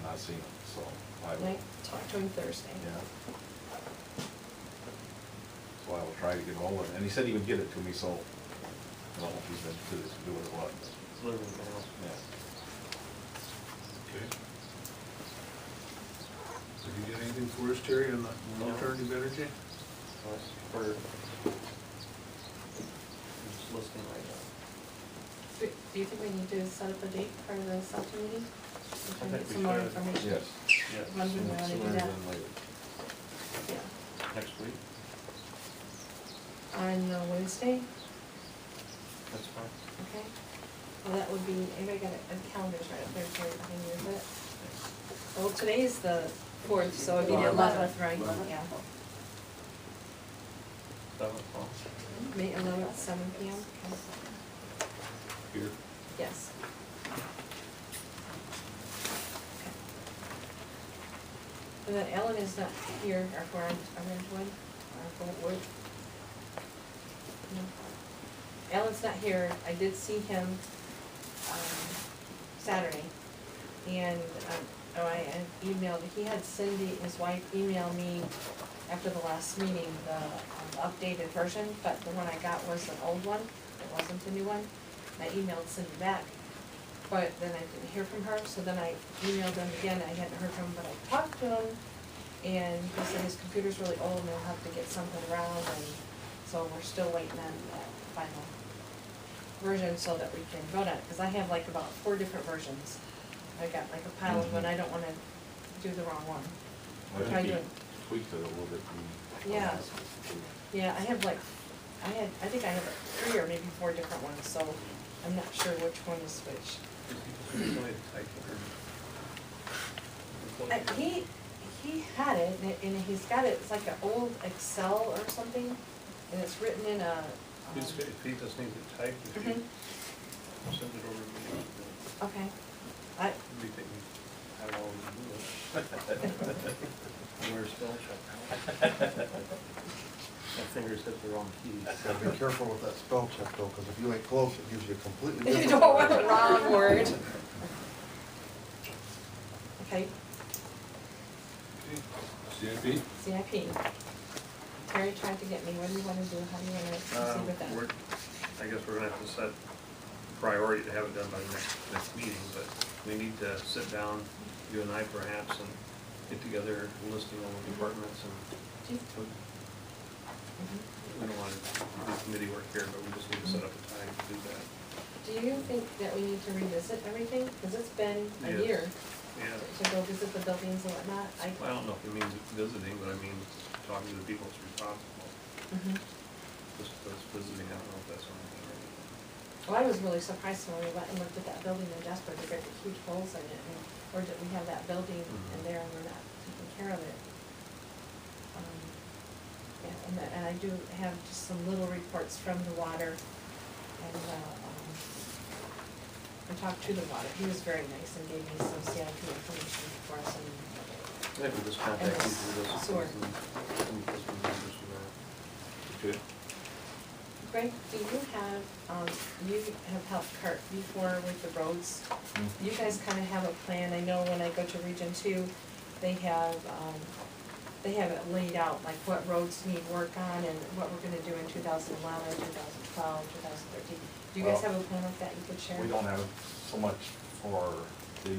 not seen him, so I And will, I talked to him Thursday. yeah. So I will try to get hold of him, and he said he would get it to me, so I don't know if he's been to do it or what, but, Deliver the mail. yeah. Okay. Did you get anything for us, Terry, on the alternative energy? We're just listing right now. Do you think we need to set up a date for the subcommittee? I Try to think get we some more should. information? Yes. Yes. When do we want to do Sooner that? than later. Yeah. Next week, On Wednesday, that's fine. okay? Well, that would be, anybody got a calendar right up there, Terry, behind you, is it? Well, today is the 4th, so it'd be the 11th, right? Yeah. 7 o'clock. May 11th, 7 PM, okay. Here. Yes. Okay. And then Ellen is not here, our Orangewood, our Wood. No. Alan's not here, I did see him, Saturday, and, I emailed, he had Cindy, his wife, email me after the last meeting, the updated version, but the one I got was an old one, it wasn't the new one. And I emailed Cindy back, but then I didn't hear from her, so then I emailed him again, I hadn't heard from him, but I talked to him, and he said his computer's really old and he'll have to get something around, and so we're still waiting on that final version so that we can vote on it, because I have like about 4 different versions. I got like a pile of them, I don't wanna do the wrong one. I Try think he doing- tweaked it a little bit. from Yeah. last week. Yeah, I have like, I think I have 3 or maybe 4 different ones, so I'm not sure which one is which. He had it, and he's got it, it's like an old Excel or something, and it's written in a, If he just needs it typed, if you send it over to me, okay. I, we think I don't know do it. Where's spell check? My fingers hit the wrong keys. Gotta be careful with that spell check though, because if you ain't close, it gives you a completely different. you don't want the wrong word. Okay, CIP? CIP. Terry tried to get me, what do you wanna do, how do you wanna proceed with that? I guess we're gonna have to set priority to have it done by the next meeting, but we need to sit down, you and I perhaps, and get together a listing all the departments and Do you- we don't want to do committee work here, but we just need to set up a time to do that. Do you think that we need to revisit everything? Because it's been a Yes. year Yeah, to go visit the buildings and whatnot. I don't know if it means visiting, but I mean, talking to the people that's responsible, Mhm. just visiting, I don't know if that's something or anything. Well, I was really surprised when we went and looked at that building in Jasper, they got the huge holes in it, and, or did we have that building in there and we're not taking care of it? Yeah, and I do have just some little reports from the water, and, I talked to the water, he was very nice and gave me some CIP information for us and. Maybe just contact And each of those sewer. and just remember some of Okay. Greg, do you have, you have helped Pt4 with the roads? You guys kind of have a plan, I know when I go to Region 2, they have it laid out, like what roads need work on and what we're gonna do in 2011, 2012, 2013. Do you guys Well, have a plan like that you could share? We don't have so much for the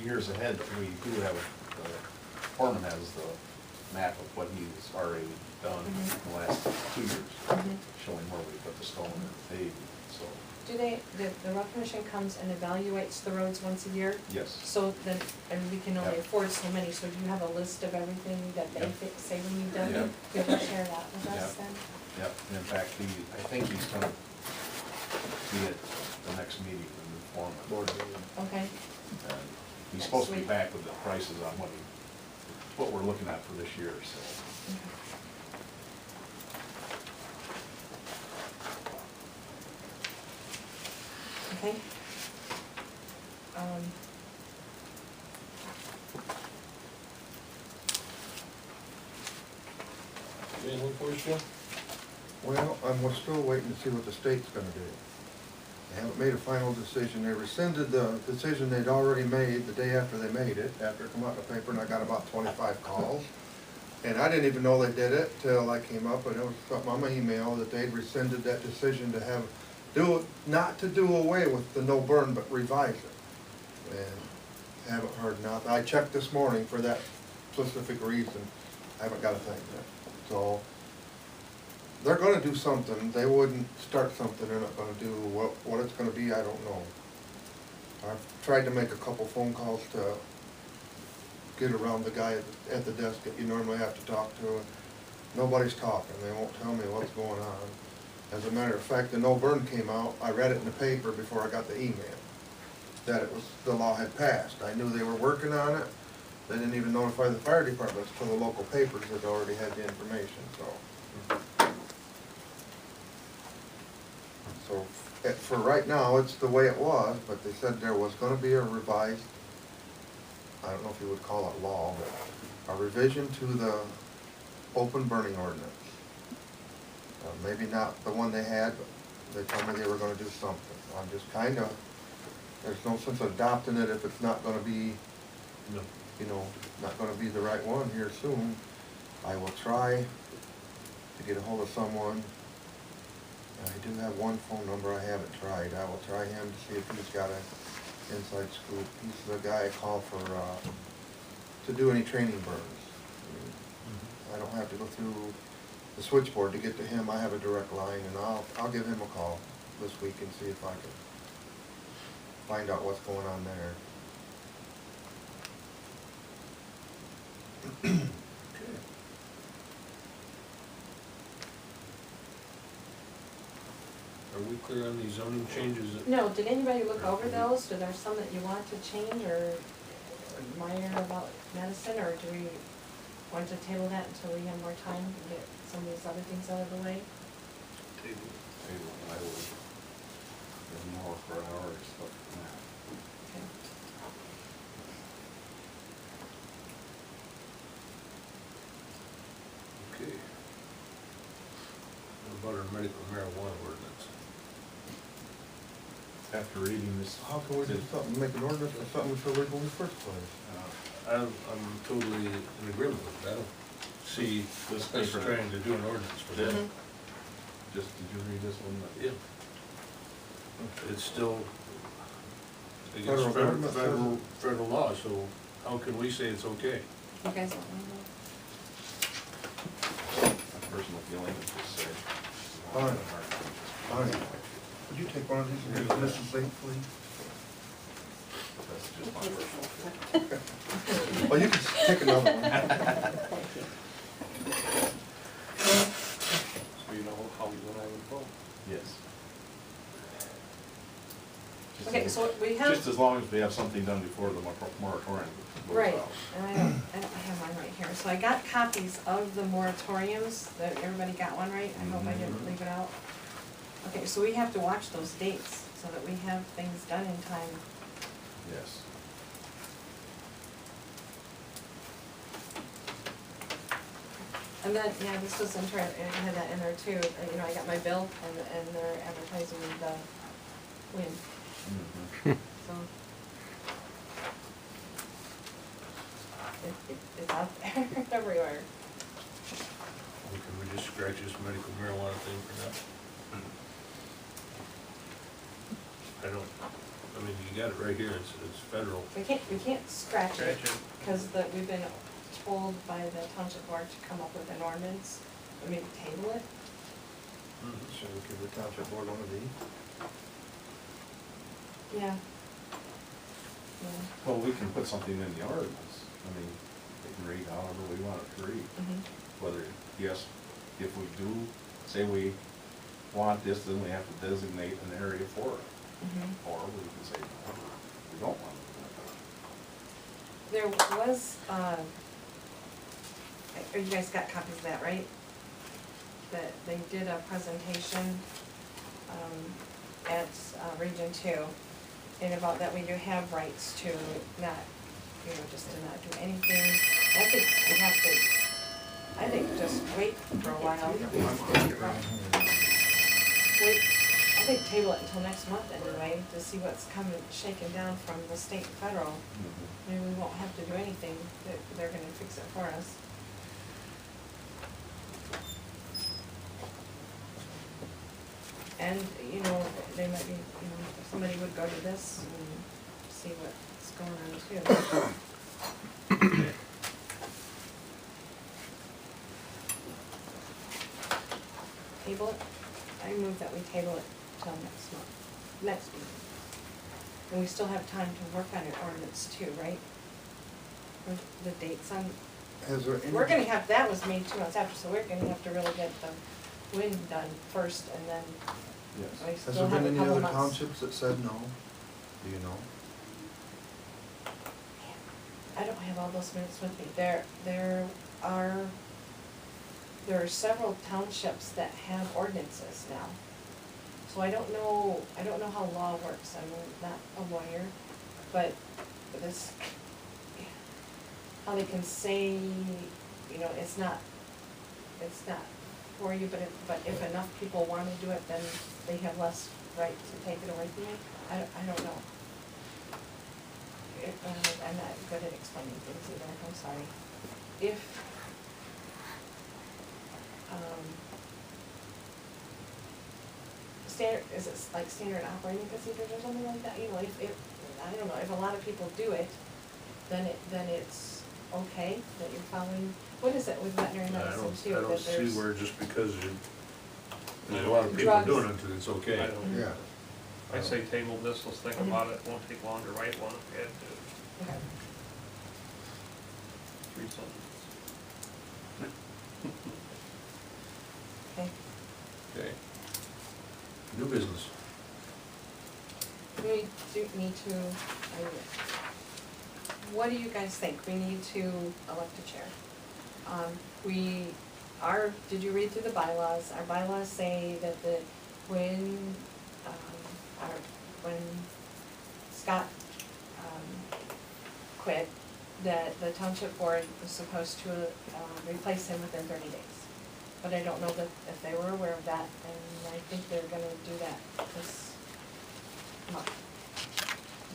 years ahead, but we do have, the foreman has the map of what he's already done in the last 2 years, showing where we put the stone and the paving, so, Do they, the road commission comes and evaluates the roads once a year? yes. So then, and we can only Yep. afford so many, so do you have a list of everything that they Yep. say when you've done Yep. it? Could you share that with us Yep. then? Yep, and in fact, I think he's gonna be at the next meeting, the new foreman. Board meeting. Okay, And he's supposed to be back with the prices on what we're looking at for this year, so. okay. Anything for us, Jim? Well, we're still waiting to see what the state's gonna do. They haven't made a final decision. They rescinded the decision they'd already made the day after they made it, after it come out in the paper, and I got about 25 calls. And I didn't even know they did it till I came up, and it was something on my email that they'd rescinded that decision to not to do away with the no burn, but revise it. And haven't heard nothing. I checked this morning for that specific reason. I haven't got a thing yet. So, they're gonna do something. They wouldn't start something they're not gonna do. What it's gonna be, I don't know. I've tried to make a couple phone calls to get around the guy at the desk that you normally have to talk to, and nobody's talking. They won't tell me what's going on. As a matter of fact, the no burn came out. I read it in the paper before I got the email, that the law had passed. I knew they were working on it. They didn't even notify the fire departments till the local papers that already had the information, so. So, for right now, it's the way it was, but they said there was gonna be a revised, I don't know if you would call it law, but a revision to the open burning ordinance. Maybe not the one they had, but they told me they were gonna do something. I'm just kinda, there's no sense of adopting it if it's not gonna be, No. you know, not gonna be the right one here soon. I will try to get a hold of someone. I do have one phone number I haven't tried. I will try him to see if he's got an inside scoop. He's the guy I call for, to do any training burns. I don't have to go through the switchboard to get to him. I have a direct line, and I'll give him a call this week and see if I can find out what's going on there. Okay. Are we clear on these zoning changes? No, did anybody look over those? Are there some that you want to change or minor about medicine, or do we want to table that until we have more time to get some of these other things out of the way? Table. I will give more for an hour or stuff from that. Okay. Okay. What about our medical marijuana ordinance? After reading this. How can we do something, make an ordinance for something so legal in the first place? I'm totally in agreement with that. I don't see This us paper. trying to do an ordinance for that. Mhm. Just, did you read this one? Yeah. It's still Federal against government federal law, so how can we say it's okay? You guys don't know? My personal feeling is just say. Fine. Fine. Would you take one of these and give Mrs. Zink, please? That's just my personal. Well, you can take another one. So you know how you and I would vote. Yes. Just Okay, as- so we have. Just as long as we have something done before the moratorium goes Right, out. and I have mine right here, so I got copies of the moratoriums, that everybody got one right, I hope I didn't leave it out. Okay, so we have to watch those dates, so that we have things done in time. Yes. And then, yeah, this was interesting, I had that in there too, you know, I got my bill, and they're advertising the wind, Mhm. so. It's out there everywhere. Or can we just scratch this medical marijuana thing for now? I mean, you got it right here, it's federal. We can't scratch it, Scratch it. because we've been told by the township board to come up with an ordinance, I mean, table it. Should we give the township board one of these? Yeah. Yeah. Well, we can put something in the ordinance. I mean, they can read however we want it to read. Mhm. Whether, yes, if we do, say we want this, then we have to designate an area for it. Mhm. Or we can say, no, we don't want it. There was, you guys got copies of that, right? That they did a presentation, at, Region 2, and about that we do have rights to not, you know, just to not do anything. I think we have to, I think just wait for a while. Wait, think table it until next month anyway, to see what's coming, shaken down from the state and federal. Maybe we won't have to do anything, they're gonna fix it for us. And, you know, they might be, you know, if somebody would go to this and see what's going on too. Table it, I move that we table it till next meeting. And we still have time to work on an ordinance too, right? With the dates on, Has there any? we're gonna have, that was made 2 months after, so we're gonna have to really get the wind done first and then Yes. we Has still there have been a any couple other months. townships that said no? Do you know? I don't have all those minutes with me. There are several townships that have ordinances now. So I don't know how law works, I'm not a lawyer, but this, how they can say, you know, it's not for you, but if enough people wanna do it, then they have less right to take it away from you. I don't know. I'm not good at explaining things either, I'm sorry. If, is it like standard operating procedures or something like that, you know, if, I don't know, if a lot of people do it, then it's okay that you're following, what is it with veterinary I medicine don't, too, I that don't see there's. where just because there's a lot of people Drugs. doing it, that it's okay. I don't, Yeah. I say table this, let's think about it, won't take long to write one, if we had to, Okay. 3 sentences. Okay, Okay. New business. we do need to, what do you guys think? We need to elect a chair. Did you read through the bylaws? Our bylaws say that when Scott, quit, that the township board was supposed to, replace him within 30 days. But I don't know that if they were aware of that, and I think they're gonna do that this month.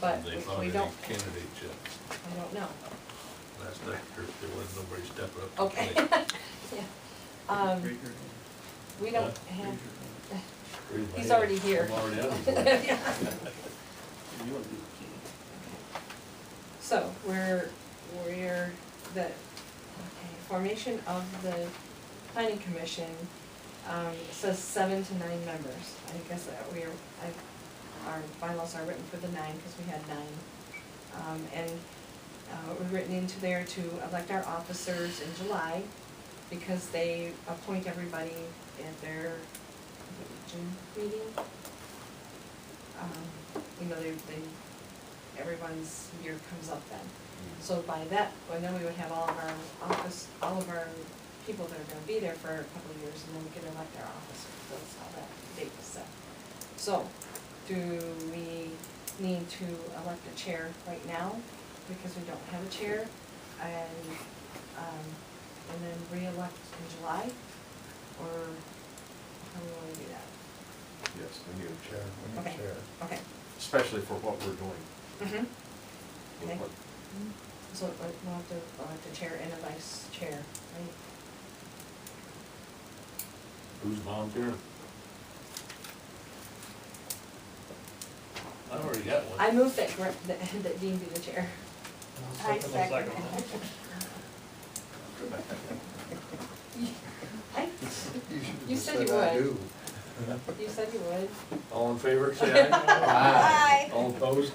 But They if found we any don't, candidates yet. I don't know. Last night, there wasn't nobody stepping up. to Okay. play. Yeah. Raise your hand. We don't Huh? have, Raise Raise my he's hand. already here. I'm already on the board. Yeah. your hand. You want to do the key. So, we're the, formation of the planning commission, says 7 to 9 members. I guess that our bylaws are written for the 9, because we had 9. We're written into there to elect our officers in July, because they appoint everybody at their June meeting. You know, everyone's year comes up then. So by that, well, then we would have all of our people that are gonna be there for a couple of years, and then we can elect our officers. That's how that date was set. So, do we need to elect a chair right now, because we don't have a chair, and then re-elect in July, or how do we wanna do that? Yes, we need a Chair, chair, we need Okay. chair. Okay. especially for what we're doing. Mm-hmm. with Okay. what- So we'll have to elect a chair and a vice chair, right? Who's volunteering? I already got one. I move that Dean be the chair. I second. You said you I would. do. You said you would. All in favor, say aye. Aye. All opposed?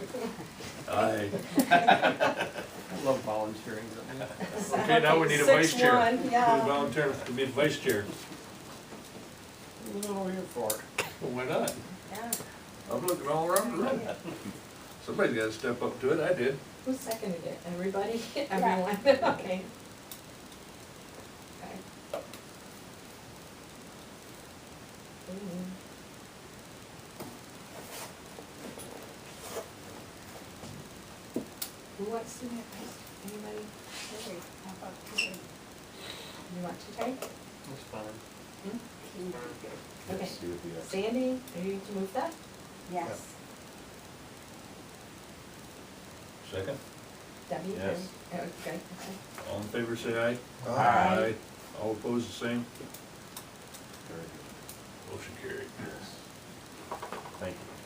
Aye. I love volunteering, don't you? Okay, now we need a vice chair. 6-1, Who's yeah. volunteering to be the vice chair? What are we here for? Why not? Yeah. I'm looking all around the room. Somebody's gotta step up to it, I did. Who seconded it? Everybody? Everyone? Okay. Okay. Who wants to get first? Anybody? You want to take? That's fine. Okay. Yes, he would be excellent. Sandy, are you to move that? Yes. Second, Debbie? Yes. Okay, okay. all in favor, say aye. Aye. All opposed, the same, Very good. motion carried. Yes. Thank you.